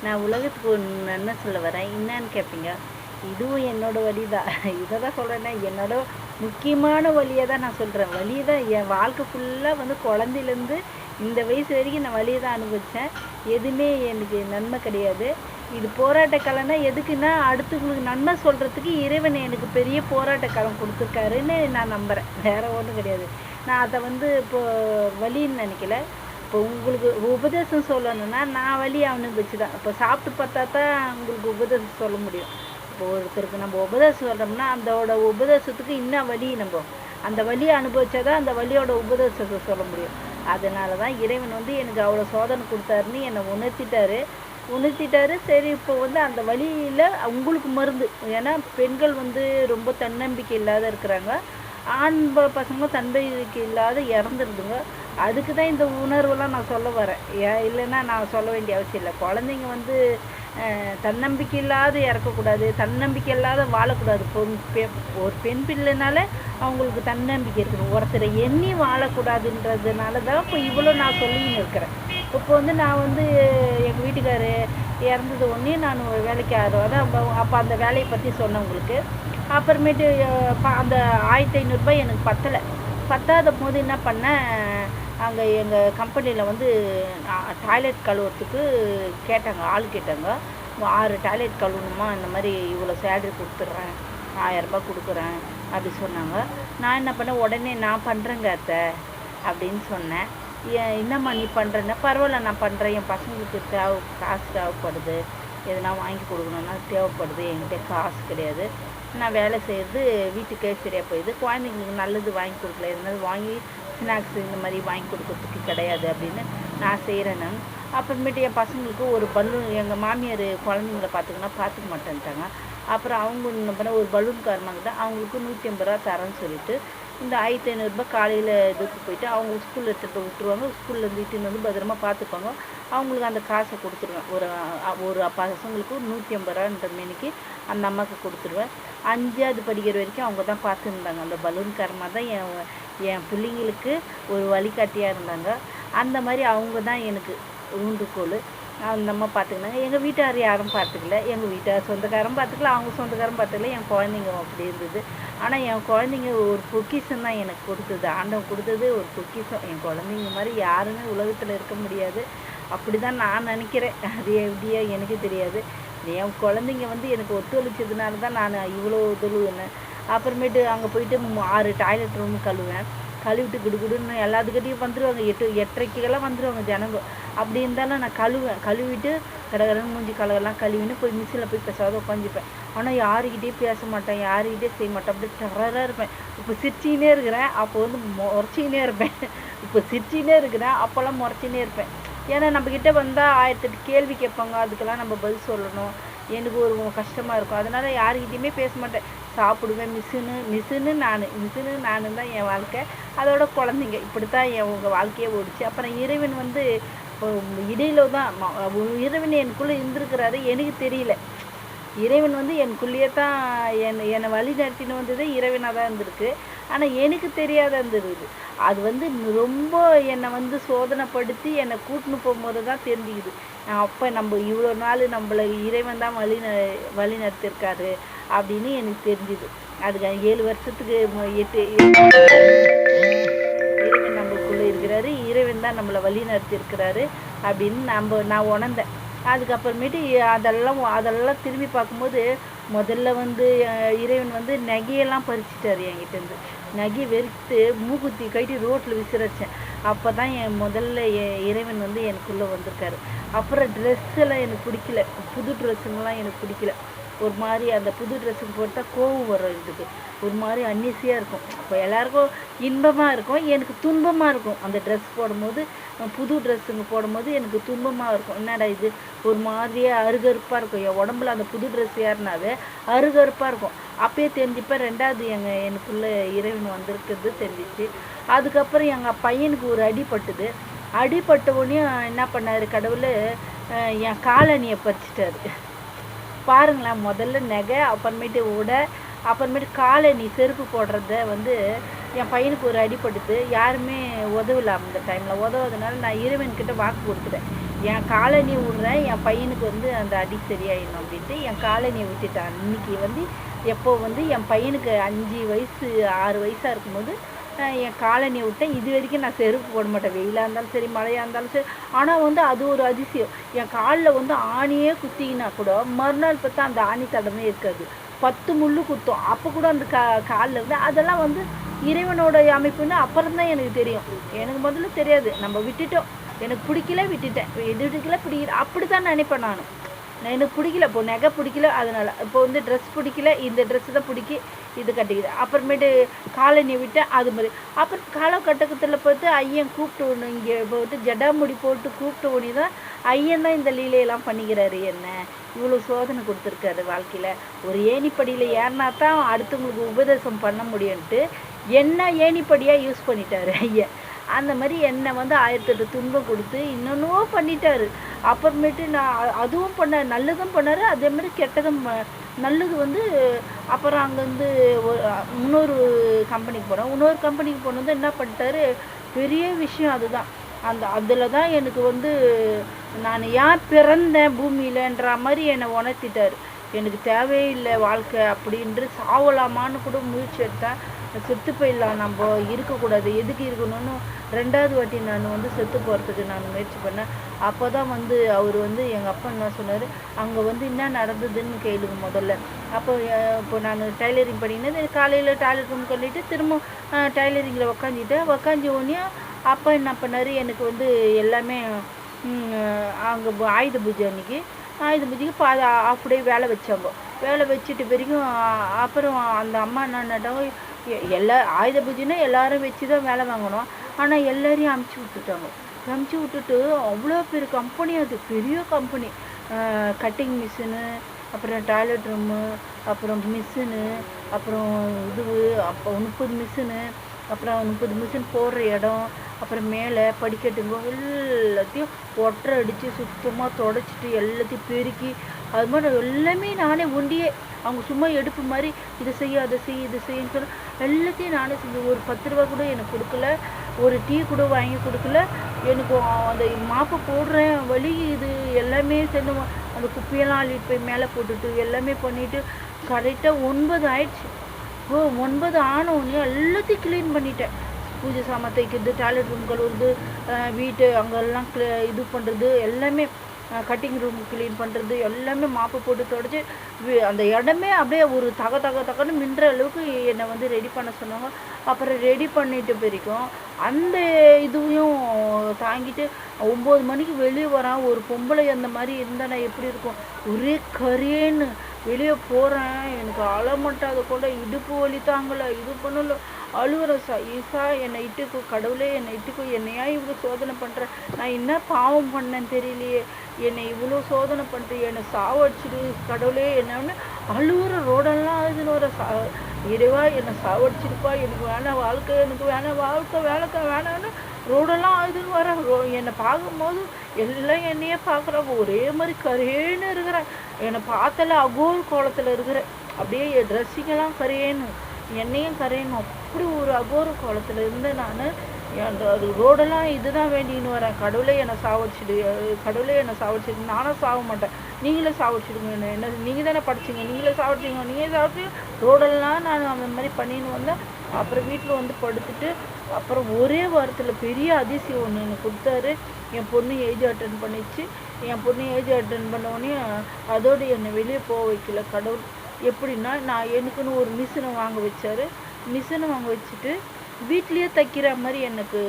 நான் உலகத்துக்கு நன்மை சொல்ல வரேன். என்னான்னு கேட்பீங்க. இதுவும் என்னோட வழி தான். இதை தான் சொல்கிறேன்னா, என்னோட முக்கியமான வழியை தான் நான் சொல்கிறேன். வழி தான் என் வாழ்க்கை ஃபுல்லாக வந்து குழந்தையிலேருந்து இந்த வயசு வரைக்கும் நான் வழியை தான் அனுபவித்தேன். எதுவுமே எனக்கு நன்மை கிடையாது. இது போராட்ட காலம்னா எதுக்குன்னா, அடுத்தவங்களுக்கு நன்மை சொல்கிறதுக்கு இறைவன் எனக்கு பெரிய போராட்ட காலம் கொடுத்துருக்காருன்னு நான் நம்புகிறேன். வேறு ஒன்றும் கிடையாது. நான் அதை வந்து இப்போது வழின்னு நினைக்கல. இப்போ உங்களுக்கு உபதேசம் சொல்லணும்னா நான் வழி அனுபவிச்சு தான். இப்போ சாப்பிட்டு பார்த்தா தான் உங்களுக்கு உபதேசம் சொல்ல முடியும். இப்போ ஒருத்தருக்கு நம்ம உபதேசம் சொல்கிறோம்னா அதோட உபதேசத்துக்கு இன்னும் வழி நம்ம அந்த வழியை அனுபவிச்சாதான் அந்த வழியோட உபதேசத்தை சொல்ல முடியும். அதனால தான் இறைவன் வந்து எனக்கு அவ்வளோ சோதனை கொடுத்தாருன்னு என்னை உணர்த்திட்டாரு. சரி, இப்போ வந்து அந்த வழியில் உங்களுக்கு மருந்து. ஏன்னா பெண்கள் வந்து ரொம்ப தன்னம்பிக்கை இல்லாத இருக்கிறாங்க. ஆண் பசங்க தன்னம்பிக்கை இல்லாத இறந்துருதுங்க. அதுக்கு தான் இந்த உணர்வெல்லாம் நான் சொல்ல வரேன். இல்லைன்னா நான் சொல்ல வேண்டிய அவசியம் இல்லை. குழந்தைங்க வந்து தன்னம்பிக்கை இல்லாத இறக்கக்கூடாது, தன்னம்பிக்கை இல்லாத வாழக்கூடாது. ஒரு பெண் பிள்ளைனால அவங்களுக்கு தன்னம்பிக்கை இருக்கணும். ஒருத்தரை எண்ணி வாழக்கூடாதுன்றதுனால தான் இப்போ இவ்வளோ நான் சொல்லின்னு இருக்கிறேன். இப்போ வந்து நான் வந்து எங்கள் வீட்டுக்காரு இறந்தது ஒன்றே நான் வேலைக்கு ஆடுவேன். அப்போ அந்த வேலையை பற்றி சொன்னேன் உங்களுக்கு. அப்புறமேட்டு அந்த 1500 எனக்கு பத்தாத போது என்ன பண்ணேன், அங்கே எங்கள் கம்பெனியில் வந்து டாய்லெட் கழுவுறதுக்கு ஆள் கேட்டாங்க. 6 டாய்லெட் கழுவணுமா, இந்த மாதிரி இவ்வளோ சேலரி கொடுத்துட்றேன், 1000 ரூபாய் கொடுக்குறேன் அப்படி சொன்னாங்க. நான் என்ன பண்ணேன், உடனே நான் பண்ணுறேங்க அத்தை அப்படின்னு சொன்னேன். என்னம்மா நீ பண்ணுறேன்னா, பரவாயில்ல நான் பண்ணுறேன், என் பசங்களுக்கு காசு தேவைப்படுது, எதனா வாங்கி கொடுக்கணுன்னா தேவைப்படுது, என்கிட்ட காசு கிடையாது, நான் வேலை செய்கிறது வீட்டுக்கே சரியாக போயிடுது, குழந்தைங்களுக்கு நல்லது வாங்கி கொடுக்கல, எதனால வாங்கி ஸ்நாக்ஸ் இந்த மாதிரி வாங்கி கொடுக்கறதுக்கு கிடையாது அப்படின்னு நான் செய்கிறேன். நான் அப்புறமேட்டு என் பசங்களுக்கு ஒரு பலூன், எங்கள் மாமியார் குழந்தைங்கள பார்த்துக்க மாட்டேன்ட்டாங்க. அப்புறம் அவங்க என்ன பண்ண, ஒரு பலூன் காரணமாக அவங்களுக்கு 150 ரூபா தரேன்னு சொல்லிட்டு இந்த 1500 ரூபாய் காலையில் இதுக்கு போயிட்டு அவங்க ஸ்கூலில் எடுத்துகிட்டு விட்டுருவாங்க. ஸ்கூல்லேருந்து இட்டுன்னு வந்து பத்திரமா பார்த்துப்பாங்க. அவங்களுக்கு அந்த காசை கொடுத்துருவேன். ஒரு பசங்களுக்கு 150 ரூபான்ற மேனிக்கு அந்த அம்மாவுக்கு கொடுத்துருவேன். 5ஆவது படிக்கிற வரைக்கும் அவங்க தான் பார்த்துருந்தாங்க. அந்த பலூன்காரமாக தான் என் பிள்ளைங்களுக்கு ஒரு வழிகாட்டியாக இருந்தாங்க. அந்த மாதிரி அவங்க தான் எனக்கு ஊன்றுகோல். அந்த அம்மா பார்த்துக்கினாங்க. எங்கள் வீட்டார் யாரும் பார்த்துக்கல, எங்கள் வீட்டார் சொந்தக்காரன் பார்த்துக்கல, அவங்க சொந்தக்காரன் பார்த்துக்கல. என் குழந்தைங்க அப்படி இருந்தது. ஆனால் என் குழந்தைங்க ஒரு பொக்கிஷம் தான் எனக்கு கொடுத்தது. ஆண்டவன் கொடுத்தது ஒரு பொக்கிஷம். என் குழந்தைங்க மாதிரி யாருமே உலகத்தில் இருக்க முடியாது. அப்படி தான் நான் நினைக்கிறேன். அது எப்படியா எனக்கு தெரியாது. என் குழந்தைங்க வந்து எனக்கு ஒத்துழைச்சதுனால தான் நான் இவ்வளோ தொழுவேன். அப்புறமேட்டு அங்கே போயிட்டு 6 டாய்லெட் ரூம் கழுவிட்டு குடுன்னு எல்லாத்துக்கிட்டையும் வந்துடுவாங்க. 8:30க்கெல்லாம் வந்துடுவாங்க ஜனங்க. அப்படி இருந்தாலும் நான் கழுவிட்டு கடகடன்னு மூஞ்சி கலவெல்லாம் கழுவின்னு போய் மிஷினில் போய் பேசாத உட்காந்துப்பேன். ஆனால் யாருக்கிட்டேயும் பேச மாட்டேன், யாருக்கிட்டேயும் செய்ய மாட்டேன். அப்படியே டெரராக இருப்பேன். இப்போ சிரிச்சின்னே இருக்கிறேன், அப்போ வந்து முறைச்சின்னே இருப்பேன். இப்போ சிரிச்சின்னே இருக்கிறேன், அப்போல்லாம் முறைச்சின்னே இருப்பேன். ஏன்னா நம்மக்கிட்ட வந்தால் 1008 கேள்வி கேட்பாங்க, அதுக்கெல்லாம் நம்ம பதில் சொல்லணும். எனக்கு ஒரு கஷ்டமாக இருக்கும். அதனால் யாருக்கிட்டையுமே பேச மாட்டேன். சாப்பிடுவேன். மிஷினு நான் தான் என் வாழ்க்கை. அதோட குழந்தைங்க இப்படி தான் உங்கள் வாழ்க்கையே ஓடிச்சு. அப்புறம் இறைவன் வந்து இடையில தான் இறைவன் எனக்குள்ளே இருந்திருக்கிறாரு. எனக்கு தெரியல. இறைவன் வந்து எனக்குள்ளேயே தான் என்னை வழி நடத்தின்னு வந்தது இறைவனாக தான் இருந்திருக்கு. ஆனால் எனக்கு தெரியாத இருந்திருக்குது. அது வந்து ரொம்ப என்னை வந்து சோதனைப்படுத்தி என்னை கூட்டின்னு போகும்போது தான் தெரிஞ்சுக்குது. அப்போ நம்ம இவ்வளோ நாள் நம்மளை இறைவன் தான் வழி நடத்திருக்காரு அப்படின்னு எனக்கு தெரிஞ்சுது. அதுக்கு 7 வருஷத்துக்கு 8 இறைவன் நம்மளுக்குள்ளே இருக்கிறாரு, இறைவன் தான் நம்மளை வழி நடத்திருக்கிறாரு அப்படின்னு நான் உணர்ந்தேன். அதுக்கப்புறமேட்டு அதெல்லாம் திரும்பி பார்க்கும்போது முதல்ல வந்து இறைவன் வந்து நகையெல்லாம் பறிச்சிட்டாரு என்கிட்டேருந்து. நகையை வெறுத்து மூக்குத்தி கட்டி ரோட்டில் விசிறச்சேன். அப்போ தான் முதல்ல இறைவன் வந்து எனக்குள்ளே வந்திருக்காரு. அப்புறம் ட்ரெஸ்ஸெல்லாம் எனக்கு பிடிக்கல, புது ட்ரெஸ்ஸுங்கெல்லாம் எனக்கு பிடிக்கல. ஒரு மாதிரி அந்த புது ட்ரெஸ்ஸுக்கு போட்டால் கோவம் வரும். இதுக்கு ஒரு மாதிரி அன்னீசியாக இருக்கும். இப்போ எல்லாருக்கும் இன்பமாக இருக்கும், எனக்கு துன்பமாக இருக்கும். அந்த ட்ரெஸ் போடும்போது, புது ட்ரெஸ்ஸுங்க போடும்போது எனக்கு துன்பமாக இருக்கும். என்னடா இது ஒரு மாதிரியாக அருகருப்பாக இருக்கும். என் உடம்புல அந்த புது ட்ரெஸ் ஏறினாவே அருகருப்பாக இருக்கும். அப்பயே தெரிஞ்சுப்பேன் 2வது எனக்குள்ளே இறைவன் வந்திருக்கிறது தெரிஞ்சிச்சு. அதுக்கப்புறம் எங்கள் பையனுக்கு ஒரு அடிபட்ட உடனே என்ன பண்ணார் கடவுள், என் காலணியை பறிச்சிட்டாரு. பாருங்களேன், முதல்ல நகை, அப்புறமேட்டு உடை, அப்புறமேட்டு காலணி செருப்பு போடுறத வந்து என் பையனுக்கு ஒரு அடிபடுது. யாருமே உதவல அந்த டைமில். உதவுறதுனால நான் இறைவன்கிட்ட வாக்கு கொடுத்துட்டேன், என் காலனி விட்றேன், என் பையனுக்கு வந்து அந்த அடி சரியாயிடணும் அப்படின்ட்டு என் காலனியை விட்டுட்டான். இன்னைக்கு வந்து எப்போ வந்து என் பையனுக்கு 5 வயசு 6 வயசாக இருக்கும்போது என் காலனியை விட்டேன். இது வரைக்கும் நான் செருப்பு போட மாட்டேன், வெயிலாக இருந்தாலும் சரி மழையாக இருந்தாலும் சரி. ஆனால் வந்து அது ஒரு அதிசயம், என் காலில் வந்து ஆணியே குத்திக்கினா கூட மறுநாள் பார்த்தா அந்த ஆணி தடமே இருக்காது. 10 முள்ளு குத்தும், அப்போ கூட அந்த காலில் இருந்து அதெல்லாம் வந்து இறைவனோட அமைப்புன்னு அப்புறம் தான் எனக்கு தெரியும். எனக்கு முதல்ல தெரியாது, நம்ம விட்டுட்டோம். எனக்கு பிடிக்கல விட்டுட்டேன், இது பிடிக்கல பிடிக்கல அப்படி தான் நினைப்பேன் நான். எனக்கு பிடிக்கல, இப்போ நகை பிடிக்கல அதனால், இப்போ வந்து ட்ரெஸ் பிடிக்கல, இந்த ட்ரெஸ்ஸு தான் பிடிக்கி இது கட்டிக்குது. அப்புறமேட்டு காலனி விட்டேன் அது மாதிரி. அப்புறம் காலகட்டத்தில் பார்த்து ஐயன் கூப்பிட்டு ஒன்று இங்கே போட்டு ஜடாமுடி போட்டு கூப்பிட்டு ஒன்று தான் ஐயன் தான் இந்த லீலையெல்லாம் பண்ணிக்கிறாரு. என்ன இவ்வளோ சோதனை கொடுத்துருக்காரு வாழ்க்கையில். ஒரு ஏணிப்படியில் ஏறினா தான் அடுத்தவங்களுக்கு உபதேசம் பண்ண முடியும்ன்ட்டு என்ன ஏணிப்படியாக யூஸ் பண்ணிட்டாரு ஐயன். அந்த மாதிரி என்னை வந்து 1008 துன்பம் கொடுத்து இன்னொன்னோ பண்ணிட்டாரு. அப்புறமேட்டு நான் அதுவும் பண்ணார், நல்லதும் பண்ணார், அதே மாதிரி கெட்டதும். நல்லது வந்து அப்புறம் அங்கேருந்து இன்னொரு கம்பெனிக்கு போனோம். இன்னொரு கம்பெனிக்கு போனது என்ன பண்ணிட்டாரு, பெரிய விஷயம் அதுதான். அதில் தான் எனக்கு வந்து நான் ஏன் பிறந்தேன் பூமியிலன்ற மாதிரி என்னை உணர்த்திட்டார். எனக்கு தேவையில்லை வாழ்க்கை அப்படின்று சாவலாமான்னு கூட முயற்சி எடுத்தேன். செத்து போயிடலாம், நம்ம இருக்கக்கூடாது, எதுக்கு இருக்கணும்னு 2வது வாட்டி நான் வந்து செத்து போகிறதுக்கு நான் முயற்சி பண்ணேன். அப்போ தான் வந்து அவர் வந்து எங்கள் அப்பா என்ன சொன்னார், அங்கே வந்து என்ன நடந்ததுன்னு கேளுங்க முதல்ல. இப்போ நான் டைலரிங் பண்ணினது காலையில் டாய்லெட் ரூம் கழிட்டு திரும்ப டைலரிங்கில் உக்காஞ்சி உடனே அப்பா என்ன பண்ணார், எனக்கு வந்து எல்லாமே அங்கே ஆயுத பூஜை அன்றைக்கி இப்போ அதை அப்படியே வேலை வச்சாங்க. வேலை வச்சுட்டு வரைக்கும் அப்புறம் அந்த அம்மா என்னட்டாங்க, ஆயுத பூஜைன்னா எல்லாரும் வச்சு தான் வேலை வாங்கணும். ஆனால் எல்லாரையும் அமுச்சு விட்டுட்டு அவ்வளோ பெரிய கம்பெனி, அது பெரிய கம்பெனி. கட்டிங் மிஷினு, அப்புறம் டாய்லெட் ரூமு, அப்புறம் மிஷினு, அப்புறம் அப்போ 30 மிஷினு, அப்புறம் 30 மிஷின் போடுற இடம், அப்புறம் மேலே படிக்கட்டுங்க எல்லாத்தையும் ஒட்டரை அடித்து சுத்தமாக தொடச்சிட்டு எல்லாத்தையும் பெருக்கி அது மாதிரி எல்லாமே நானே ஒண்டியே. அவங்க சும்மா எடுப்பு மாதிரி இதை செய்ய அதை செய்ய இதை செய்யன்னு சொல்ல எல்லாத்தையும் நானே செஞ்சு. ஒரு 10 ரூபா கூட எனக்கு கொடுக்கல, ஒரு டீ கூட வாங்கி கொடுக்கல. எனக்கு அந்த மாப்பை போடுறேன் வலி இது எல்லாமே சேர்ந்து அந்த குப்பையெல்லாம் அள்ளிட்டு போய் மேலே போட்டுட்டு எல்லாமே பண்ணிவிட்டு கரெக்டாக 9 ஆயிடுச்சு. 9 ஆனவுடனே எல்லாத்தையும் க்ளீன் பண்ணிட்டேன். பூஜை சாமான் தைக்கிறது, டாய்லெட் ரூம் கழுவுறது, வீட்டு அங்கெல்லாம் இது பண்ணுறது எல்லாமே, கட்டிங் ரூம் க்ளீன் பண்ணுறது எல்லாமே மாப்பு போட்டு தொடச்சி அந்த இடமே அப்படியே ஒரு தகன்னு மின்ற அளவுக்கு என்னை வந்து ரெடி பண்ண சொன்னாங்க. அப்புறம் ரெடி பண்ணிட்டு பிறக்கும் அந்த இதுவையும் தாங்கிட்டு 9 மணிக்கு வெளியே வரான். ஒரு பொம்பளை அந்த மாதிரி இருந்தால் நான் எப்படி இருக்கும், ஒரே கரியேன்னு வெளியே போகிறேன். எனக்கு அழமாட்டாத கூட இடுப்பு வலி தாங்கலை, இது பண்ணல, அழுகுற ஈசா என்னை இட்டுக்கோ, கடவுளே என்னை இட்டுக்கோ, என்னையா இவ்வளோ சோதனை பண்ணுறேன், நான் என்ன பாவம் பண்ணேன்னு தெரியலையே, என்னை இவ்வளோ சோதனை பண்ணிட்டு என்னை சாவடிச்சிடு கடவுளே என்னன்னு அழுகுற. ரோடெல்லாம் ஆகுதுன்னு வர இறைவா என்னை சாவடிச்சிருப்பா, எனக்கு வேணாம் வாழ்க்கை, எனக்கு வேணாம் வாழ்க்கை, வேலைக்கா வேணான்னு ரோடெல்லாம் ஆகுதுன்னு வர. என்னை பார்க்கும்போது எல்லாம் என்னையே பார்க்குறாங்க, ஒரே மாதிரி கரேன்னு இருக்கிறேன். என்னை பார்த்தால அகோர் கோலத்தில் இருக்கிறேன், அப்படியே ட்ரெஸ்ஸிங்கெல்லாம் கரையேன்னு என்னையும் கரையணும், அப்படி ஒரு அகோர கோலத்தில் இருந்து நான் அது ரோடெல்லாம் இதுதான் வேண்டின்னு வரேன். கடவுளே என்னை சாவடிச்சிடு, கடவுளே என்னை சாவடிச்சிடு, நானும் சாக மாட்டேன், நீங்களே சாவடிச்சிடுங்க, என்ன நீங்கள் தானே படிச்சிங்க, நீங்களே சாவடிச்சிங்க, நீங்கள் சாப்பிட்டு ரோடெல்லாம் நான் அந்த மாதிரி பண்ணின்னு வந்தேன். அப்புறம் வீட்டில் வந்து படுத்துட்டு அப்புறம் ஒரே வாரத்தில் பெரிய அதிசயம் ஒன்று எனக்கு கொடுத்தாரு. என் பொண்ணு ஏஜ் அட்டன் பண்ணிச்சு. என் பொண்ணு ஏஜ் அட்டன் பண்ணோடனே அதோடு என்னை வெளியே போக வைக்கல கடவுள். எப்படின்னா, நான் எனக்குன்னு ஒரு மிஷினை வாங்க வச்சார். மிஷினை வாங்க வச்சுட்டு வீட்லேயே தைக்கிற மாதிரி எனக்கு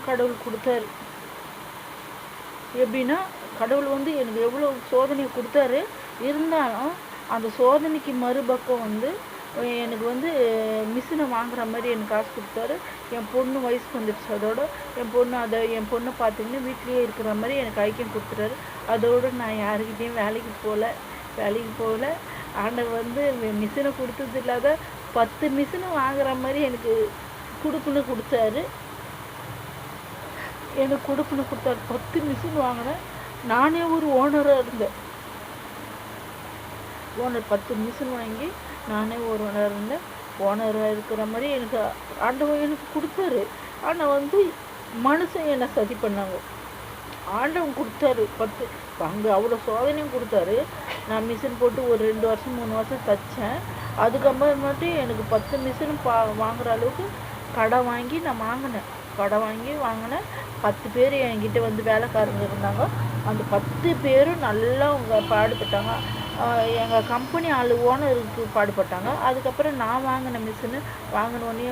கடவுள் கொடுத்தாரு. எப்படின்னா, கடவுள் வந்து எனக்கு எவ்வளோ சோதனையை கொடுத்தாரு. இருந்தாலும் அந்த சோதனைக்கு மறுபக்கம் வந்து எனக்கு வந்து மிஷினை வாங்குற மாதிரி எனக்கு காசு கொடுத்தாரு. என் பொண்ணு வயசுக்கு வந்துடுச்சு. அதோட என் பொண்ணை பார்த்திங்கன்னா வீட்லேயே இருக்கிற மாதிரி எனக்கு ஐக்கியம் கொடுத்துட்டாரு. அதோடு நான் யாருக்கிட்டேயும் வேலைக்கு போகல. ஆண்டவர் வந்து மிஷினை கொடுத்தது இல்லாத 10 மிஷினை வாங்குற மாதிரி எனக்கு கொடுப்புன்னு கொடுத்தாரு. 10 மிஷின் வாங்கினேன். நானே ஒரு ஓனராக இருந்தேன். 10 மிஷின் வாங்கி நானே ஒரு ஓனராக இருந்தேன். ஓனராக இருக்கிற மாதிரி எனக்கு ஆண்டவர் எனக்கு கொடுத்தாரு. ஆனால் வந்து மனுஷன் என்னை சதி பண்ணாங்க. ஆண்டவன் கொடுத்தாரு 10. அங்கே அவ்வளோ சோதனையும் கொடுத்தாரு. நான் மிஷின் போட்டு ஒரு 2 வருஷம் 3 வருஷம் தைச்சேன். அதுக்கப்புறமேட்டு எனக்கு 10 மிஷினும் வாங்குற அளவுக்கு கடன் வாங்கி நான் வாங்கினேன். கடன் வாங்கி வாங்கினேன். 10 பேர் என்கிட்ட வந்து வேலைக்காரங்க இருந்தாங்க. அந்த 10 பேரும் நல்லா அவங்க பாடுபட்டாங்க. எங்கள் கம்பெனி ஓனருக்கு பாடுபட்டாங்க. அதுக்கப்புறம் நான் வாங்கின மிஷினு வாங்கினோடனே